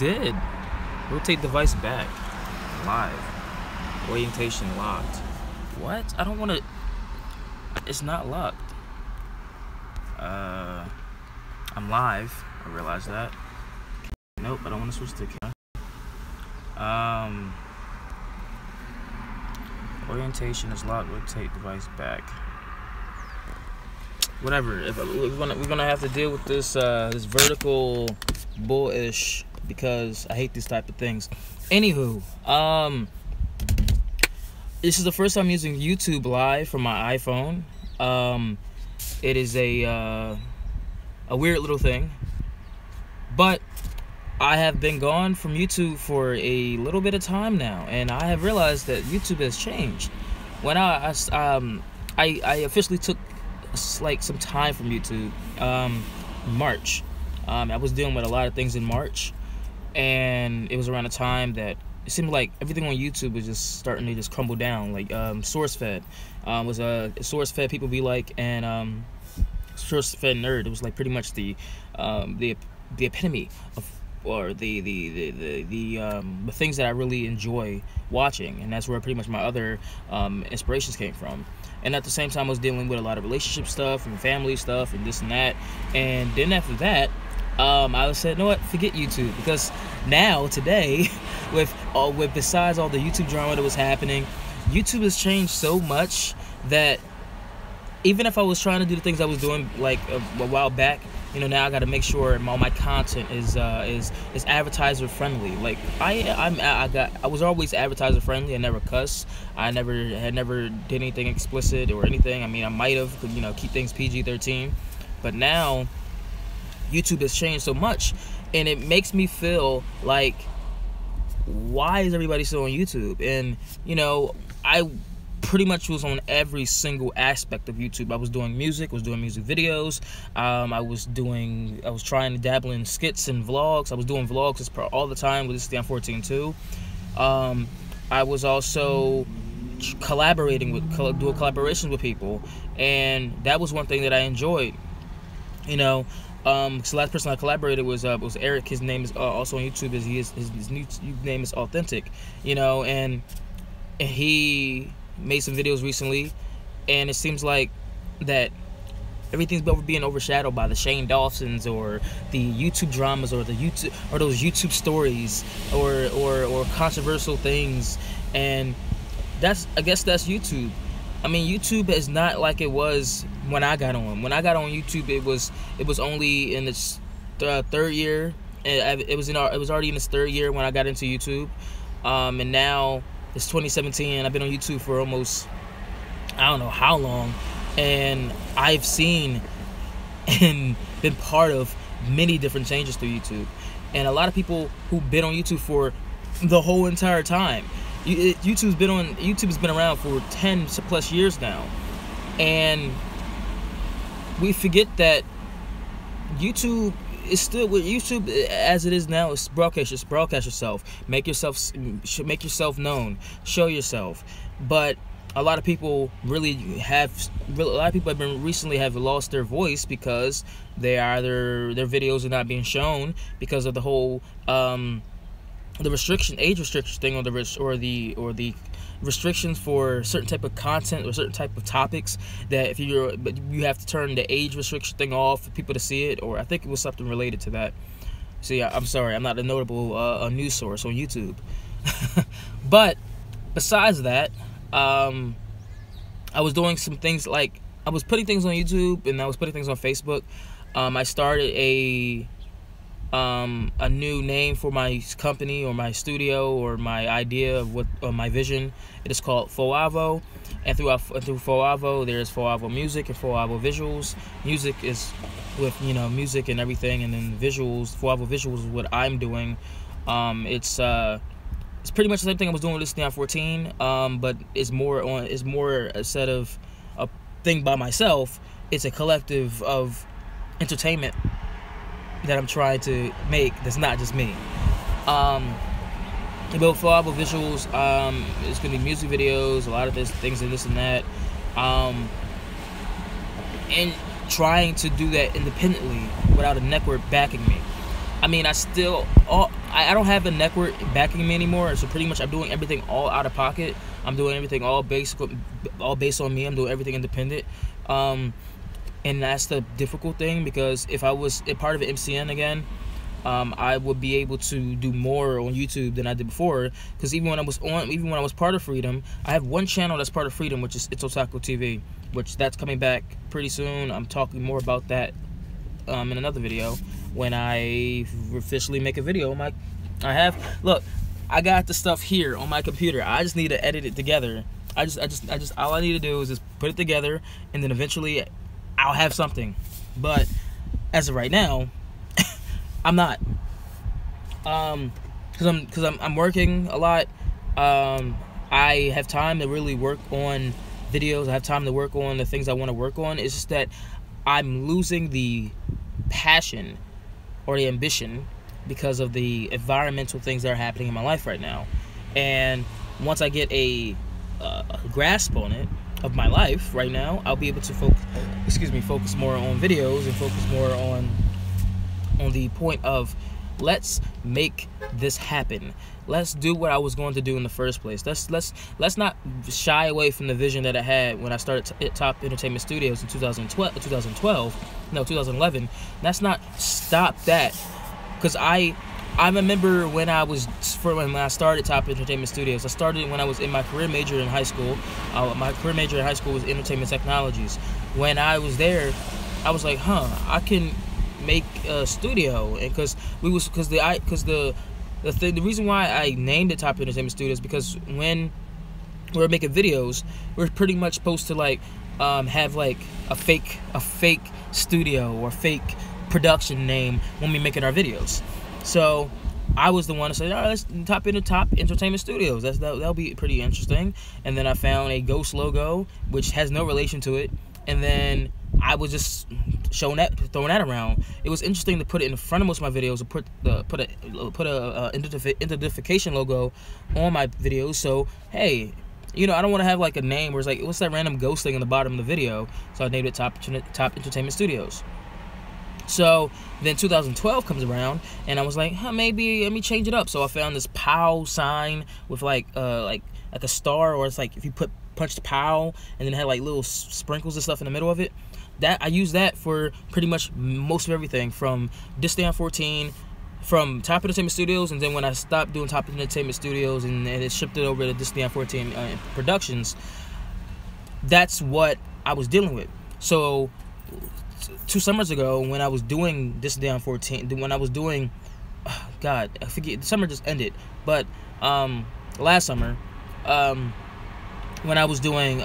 did. Rotate device back. Live. Orientation locked. What? I don't want to... It's not locked. I'm live. I realize that. Nope, I don't want to switch to camera. Orientation is locked. Rotate device back. Whatever. If we're gonna have to deal with this this vertical bullish because I hate these type of things. Anywho, this is the first time using YouTube Live from my iPhone. It is a weird little thing, but I have been gone from YouTube for a little bit of time now, and I have realized that YouTube has changed. When I officially took like some time from YouTube, March. I was dealing with a lot of things in March, and it was around the time that it seemed like everything on YouTube was just starting to just crumble down. Like SourceFed was a SourceFed people be like, and SourceFed nerd. It was like pretty much the epitome of, or the things that I really enjoy watching, and that's where pretty much my other inspirations came from. And at the same time, I was dealing with a lot of relationship stuff and family stuff and this and that. And then after that, I said, you know what, forget YouTube, because now today, with besides all the YouTube drama that was happening, YouTube has changed so much that even if I was trying to do the things I was doing like a while back, you know, now I got to make sure all my content is advertiser friendly. Like I was always advertiser friendly. I never cuss. I never did anything explicit or anything. I mean, I might have, you know, keep things PG-13, but now YouTube has changed so much, and it makes me feel like, why is everybody still on YouTube? And you know, I pretty much was on every single aspect of YouTube. I was doing music, was doing music videos. I was trying to dabble in skits and vlogs. I was doing vlogs all the time with this Dion 14 too. I was also doing collaborations with people, and that was one thing that I enjoyed. You know, so the last person I collaborated was Eric. His name is also on YouTube. His new name is Authentic. You know, and he made some videos recently, and it seems like that everything's being overshadowed by the Shane Dawsons or the YouTube dramas or those YouTube stories or controversial things, and I guess that's YouTube. I mean, YouTube is not like it was when I got on. When I got on YouTube, it was only in its third year. It was already in its third year when I got into YouTube, and now it's 2017. I've been on YouTube for almost, I don't know how long, and I've seen and been part of many different changes through YouTube. And a lot of people who've been on YouTube for the whole entire time. YouTube's been around for 10 plus years now, and we forget that YouTube is still, with YouTube as it is now, it's broadcast yourself, make yourself known, show yourself. But a lot of people have recently lost their voice because their videos are not being shown because of the whole age restriction thing, or the restrictions for certain type of content or certain type of topics, that if you have to turn the age restriction thing off for people to see it, or I think it was something related to that. So yeah, I'm sorry, I'm not a notable news source on YouTube. But besides that, I was doing some things, like I was putting things on YouTube and I was putting things on Facebook. I started a new name for my company or my studio or my idea of what my vision. It is called Foavo, and through Foavo there's Foavo Music and Foavo Visuals. Music is with, you know, music and everything, and then visuals. Foavo Visuals is what I'm doing. It's pretty much the same thing I was doing with this Dion 14, but it's more instead of a thing by myself, it's a collective of entertainment that I'm trying to make that's not just me. But for all the visuals, it's gonna be music videos, a lot of things and this and that, and trying to do that independently without a network backing me. I mean, I I don't have a network backing me anymore, so pretty much I'm doing everything all out of pocket. I'm doing everything all based on me. I'm doing everything independent. And that's the difficult thing, because if I was a part of MCN again, I would be able to do more on YouTube than I did before. Because even when I was part of Freedom, I have one channel that's part of Freedom, which is It's Otaku TV, which that's coming back pretty soon. I'm talking more about that in another video when I officially make a video. Look, I got the stuff here on my computer. I just need to edit it together. All I need to do is just put it together, and then eventually I'll have something. But as of right now, I'm not, because I'm working a lot. I have time to really work on videos. I have time to work on the things I want to work on. It's just that I'm losing the passion or the ambition because of the environmental things that are happening in my life right now. And once I get a grasp on it, of my life right now, I'll be able to focus more on videos and focus more on the point of, let's make this happen. Let's do what I was going to do in the first place. Let's not shy away from the vision that I had when I started Top Entertainment Studios in 2011. Let's not stop that, because I remember when I started Top Entertainment Studios. I started when I was in my career major in high school. My career major in high school was entertainment technologies. When I was there, I was like, I can make a studio, and the reason why I named it Top Entertainment Studios, because when we were making videos, we we're pretty much supposed to have like a fake studio or fake production name when we making our videos. So I was the one to say, all right, let's Top Entertainment Studios. That'll be pretty interesting. And then I found a ghost logo, which has no relation to it. And then I was just throwing that around. It was interesting to put it in front of most of my videos, to put a identification logo on my videos. So hey, I don't want to have like a name where it's like, what's that random ghost thing on the bottom of the video? So I named it Top Entertainment Studios. So then 2012 comes around, and I was like, maybe let me change it up. So I found this POW sign with like a star, or it's like if you punched POW, and then it had like little sprinkles and stuff in the middle of it. That I used that for pretty much most of everything, from This Day on 14, from Top Entertainment Studios, and then when I stopped doing Top Entertainment Studios and it shipped it over to This Day on 14 Productions, that's what I was dealing with. So 2 summers ago, when I was doing This Day on 14, when I was doing, God, I forget, the summer just ended, but last summer, when I was doing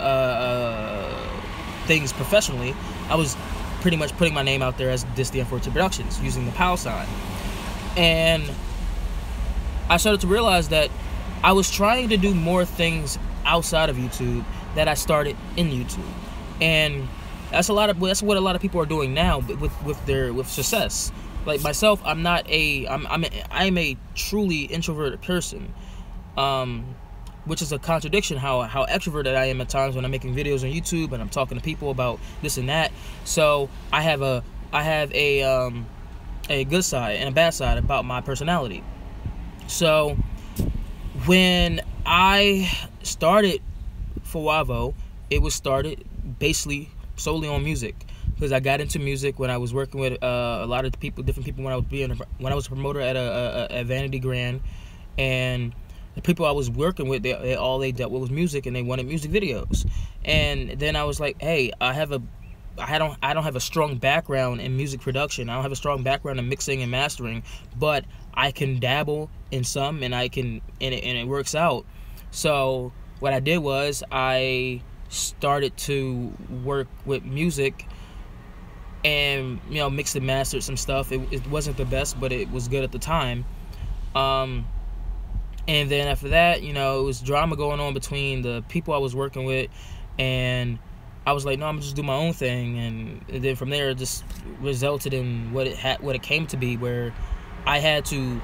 things professionally, I was pretty much putting my name out there as This Day on 14 Productions, using the POW sign. And I started to realize that I was trying to do more things outside of YouTube that I started in YouTube. And that's what a lot of people are doing now with success. Like myself, I'm a truly introverted person, which is a contradiction how extroverted I am at times when I'm making videos on YouTube and I'm talking to people about this and that. So I have a good side and a bad side about my personality. So when I started Fawavo, it was started basically solely on music, because I got into music when I was working with a lot of different people when I was a promoter at a Vanity Grand, and the people I was working with, they dealt with was music, and they wanted music videos. And then I was like, hey, I don't have a strong background in music production. I don't have a strong background in mixing and mastering, but I can dabble in some, and it works out. So what I did was I started to work with music and mixed and mastered some stuff. It wasn't the best, but it was good at the time. And then after that, it was drama going on between the people I was working with, and I was like, no, I'm gonna just do my own thing. And then from there, it just resulted in what it came to be, where I had to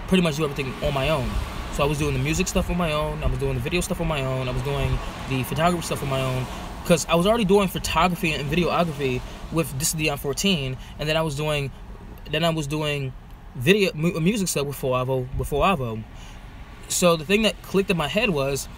pretty much do everything on my own. So I was doing the music stuff on my own, I was doing the video stuff on my own, I was doing the photography stuff on my own, because I was already doing photography and videography with This Dion 14, and then I was doing music stuff with 4AVO. So the thing that clicked in my head was,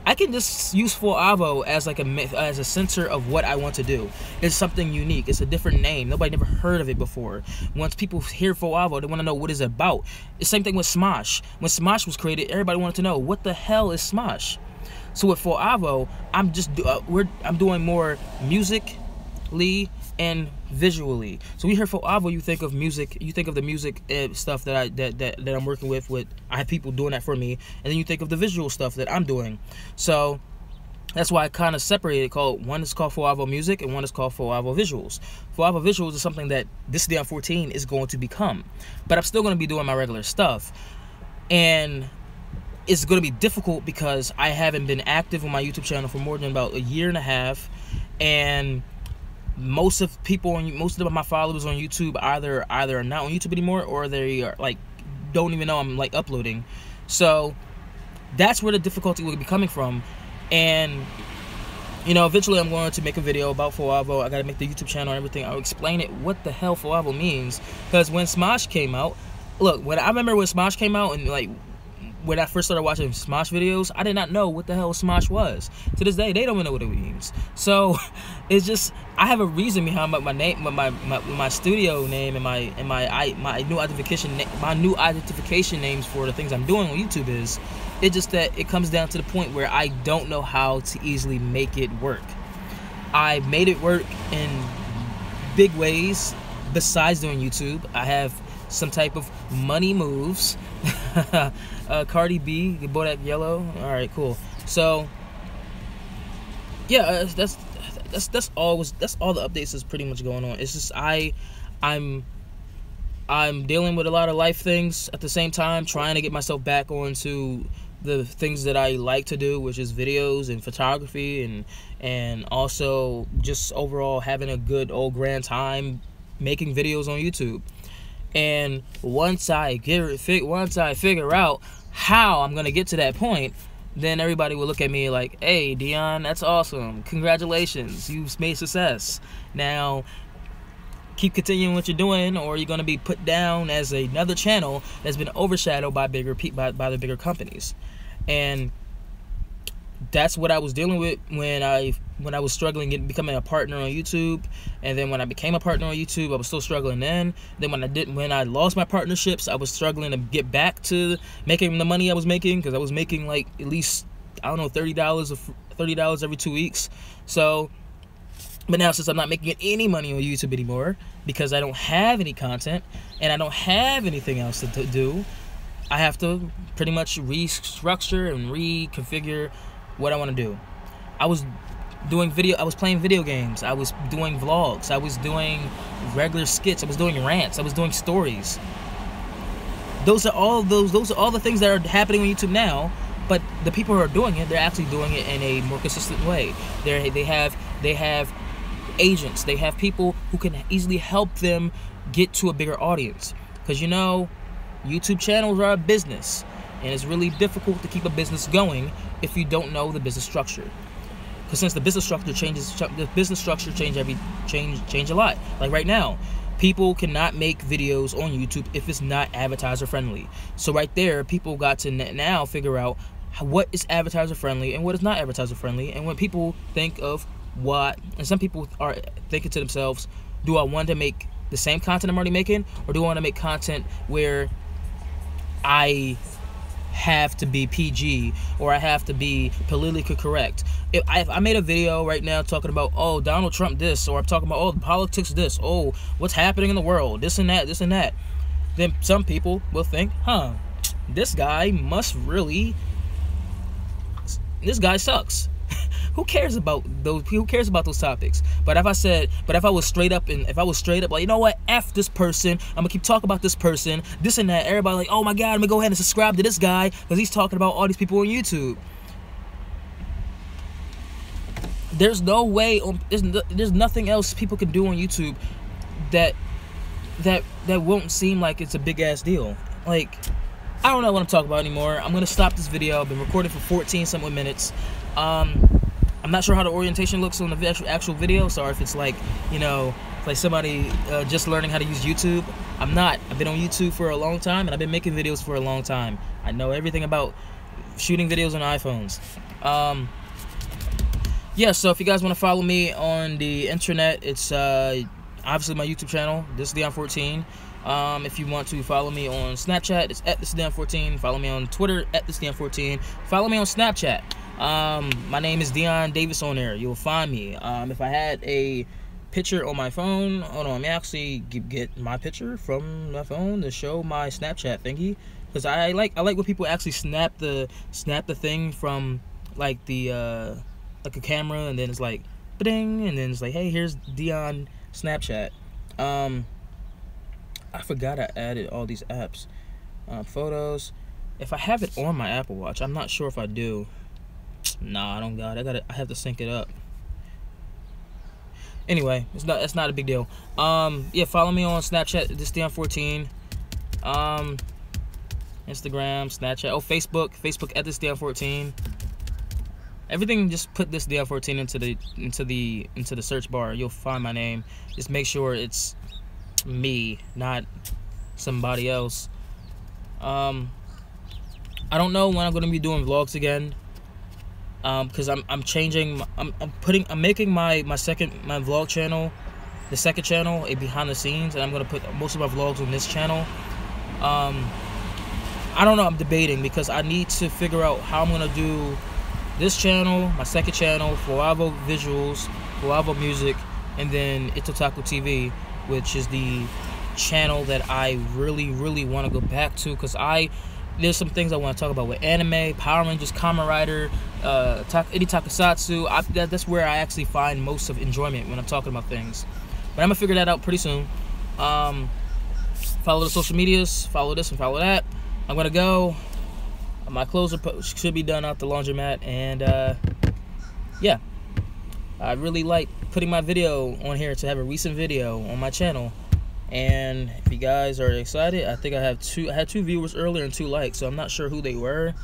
I can just use 4AVO as like as a censor of what I want to do. It's something unique. It's a different name. Nobody never heard of it before. Once people hear 4AVO, they want to know what it's about. The same thing with Smosh. When Smosh was created, everybody wanted to know what the hell is Smosh. So with 4AVO, I'm doing more musically and visually. So we hear 4AVO, you think of music, you think of the music stuff that I'm working with. I have people doing that for me, and then you think of the visual stuff that I'm doing. So that's why I kind of separated. One is called 4AVO Music, and one is called 4AVO Visuals. 4AVO Visuals is something that this Dion 14 is going to become, but I'm still going to be doing my regular stuff, and it's going to be difficult because I haven't been active on my YouTube channel for more than about a year and a half, and most of my followers on YouTube either are not on YouTube anymore, or they are like don't even know I'm like uploading. So that's where the difficulty will be coming from. And eventually I'm going to make a video about 4AVO. I gotta make the YouTube channel and everything. I'll explain it what the hell 4AVO means, because when Smosh came out, I remember when Smosh came out, and like when I first started watching Smosh videos, I did not know what the hell Smosh was. To this day, they don't even know what it means. So it's just, I have a reason behind my name, my studio name, and my new identification names for the things I'm doing on YouTube is. It's just that it comes down to the point where I don't know how to easily make it work. I made it work in big ways besides doing YouTube. I have some type of money moves. Cardi B, Bodak Yellow. All right, cool. So yeah, that's all the updates is pretty much going on. It's just I'm dealing with a lot of life things at the same time, trying to get myself back onto the things that I like to do, which is videos and photography, and also just overall having a good old grand time making videos on YouTube. And once I figure out how I'm gonna get to that point, then everybody will look at me like, "Hey, Dion, that's awesome! Congratulations, you've made success. Now, keep continuing what you're doing, or you're gonna be put down as another channel that's been overshadowed by the bigger companies." And that's what I was dealing with when I was struggling becoming a partner on YouTube. And then when I became a partner on YouTube, I was still struggling then. Then when I lost my partnerships, I was struggling to get back to making the money I was making, because I was making like at least, I don't know, $30 every 2 weeks. So, but now since I'm not making any money on YouTube anymore because I don't have any content and I don't have anything else to do, I have to pretty much restructure and reconfigure what I want to do. I was playing video games, I was doing vlogs, I was doing regular skits, I was doing rants, I was doing stories. Those are all the things that are happening on YouTube now, but the people who are doing it, they're actually doing it in a more consistent way. They have agents, they have people who can easily help them get to a bigger audience. Because YouTube channels are a business, and it's really difficult to keep a business going if you don't know the business structure. Because since the business structure change a lot. Like right now, people cannot make videos on YouTube if it's not advertiser friendly. So right there, people got to now figure out what is advertiser friendly and what is not advertiser friendly. And when people think of and some people are thinking to themselves, do I want to make the same content I'm already making, or do I want to make content where I have to be PG, or I have to be politically correct? If I made a video right now talking about, oh, Donald Trump this, or I'm talking about, oh, politics this, oh, what's happening in the world, this and that, then some people will think, this guy sucks. Who cares about those topics? But if I was straight up like, you know what, F this person, I'm gonna keep talking about this person, this and that, everybody like, oh my god, I'm gonna go ahead and subscribe to this guy because he's talking about all these people on YouTube. There's no way, there's nothing else people can do on YouTube that won't seem like it's a big ass deal. Like, I don't know what I'm talking about anymore. I'm gonna stop this video. I've been recording for 14-something minutes. I'm not sure how the orientation looks on the actual video. Sorry if it's like, like somebody just learning how to use YouTube. I'm not. I've been on YouTube for a long time, and I've been making videos for a long time. I know everything about shooting videos on iPhones. Yeah, so if you guys want to follow me on the internet, it's obviously my YouTube channel. This is Dion14. If you want to follow me on Snapchat, it's at thisdion14. Follow me on Twitter at thisdion14. Follow me on Snapchat. My name is Dion Davis on there. You'll find me. If I had a picture on my phone, hold on, let me actually get my picture from my phone to show my Snapchat thingy, because I like when people actually snap the thing from like the like a camera, and then it's like ding, and then it's like, hey, here's Dion Snapchat. I forgot I added all these apps. Photos. If I have it on my Apple Watch, I'm not sure if I do. Nah, I don't got it. I have to sync it up. Anyway, it's not a big deal. Yeah, follow me on Snapchat, thisdion14. Instagram, Snapchat, Facebook at thisdion14. Everything, just put thisdion14 into the search bar. You'll find my name. Just make sure it's me, not somebody else. I don't know when I'm gonna be doing vlogs again. Because I'm making my vlog channel, the second channel, a behind the scenes, and I'm gonna put most of my vlogs on this channel. I don't know, I'm debating, because I need to figure out how I'm gonna do this channel, my second channel, Foavo Visuals, Foavo Music, and then Itotaku TV, which is the channel that I really want to go back to, because there's some things I want to talk about with anime, Power Rangers, Kamen Rider, Eri Takusatsu. That's where I actually find most of enjoyment when I'm talking about things. But I'm gonna figure that out pretty soon. Follow the social medias, follow this and follow that. I'm gonna go. My clothes should be done out the laundromat, and yeah, I really like putting my video on here to have a recent video on my channel. And if you guys are excited, I think I had two viewers earlier and 2 likes, so I'm not sure who they were,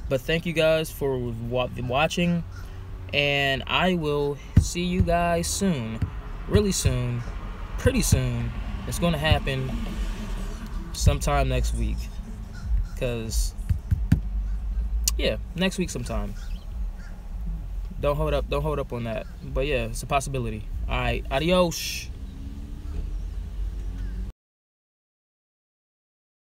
but thank you guys for watching, and I will see you guys soon, really soon, pretty soon. It's gonna happen sometime next week, because yeah, next week sometime. Don't hold up on that, but yeah, it's a possibility. All right, adios.